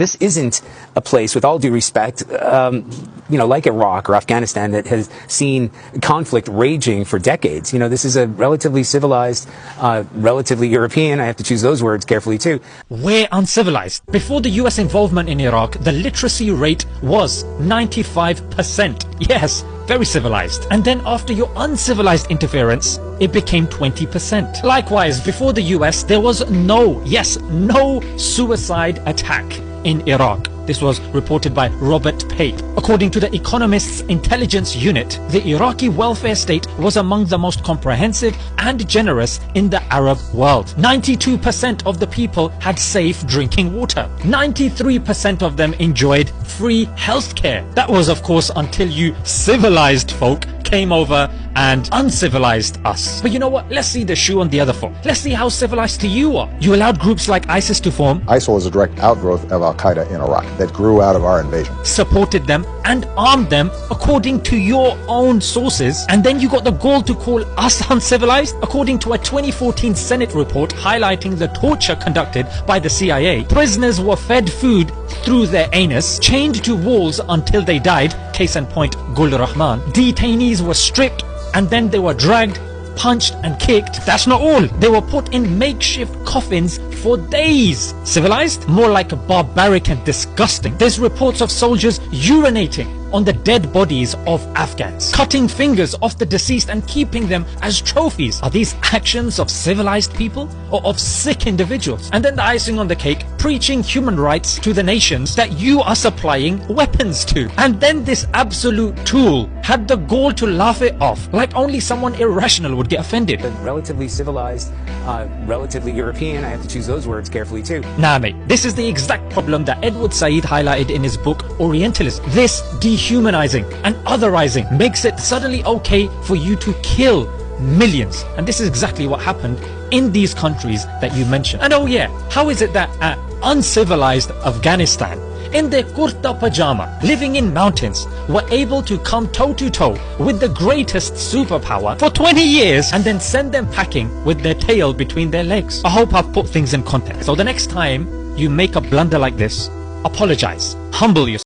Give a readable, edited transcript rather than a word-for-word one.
This isn't a place, with all due respect, like Iraq or Afghanistan, that has seen conflict raging for decades. This is a relatively civilized, relatively European, I have to choose those words carefully too. We're uncivilized. Before the US involvement in Iraq, the literacy rate was 95%. Yes, very civilized. And then after your uncivilized interference, it became 20%. Likewise, before the US, there was no suicide attack in Iraq. This was reported by Robert Pape. According to the Economist's intelligence unit, the Iraqi welfare state was among the most comprehensive and generous in the Arab world. 92% of the people had safe drinking water. 93% of them enjoyed free healthcare. That was, of course, until you civilized folk came over and uncivilized us. But you know what? Let's see the shoe on the other foot. Let's see how civilized you are. You allowed groups like ISIS to form. ISIL is a direct outgrowth of Al-Qaeda in Iraq that grew out of our invasion. Supported them and armed them according to your own sources. And then you got the gall to call us uncivilized? According to a 2014 Senate report highlighting the torture conducted by the CIA, prisoners were fed food through their anus, chained to walls until they died. Case in point, Gul Rahman. Detainees were stripped and then they were dragged, punched and kicked. That's not all. They were put in makeshift coffins for days. Civilized? More like barbaric and disgusting. There's reports of soldiers urinating on the dead bodies of Afghans, cutting fingers off the deceased and keeping them as trophies. Are these actions of civilized people or of sick individuals? And then the icing on the cake, preaching human rights to the nations that you are supplying weapons to. And then this absolute tool had the gall to laugh it off, like only someone irrational would get offended. Relatively civilized, relatively European, I have to choose those words carefully too. Nah mate, this is the exact problem that Edward Said highlighted in his book Orientalism. This dehumanizing and otherizing makes it suddenly okay for you to kill millions. And this is exactly what happened in these countries that you mentioned. And oh yeah, how is it that uncivilized Afghanistan, in their kurta pajama, living in mountains, were able to come toe to toe with the greatest superpower for 20 years and then send them packing with their tail between their legs? I hope I've put things in context. So the next time you make a blunder like this, apologize, humble yourself.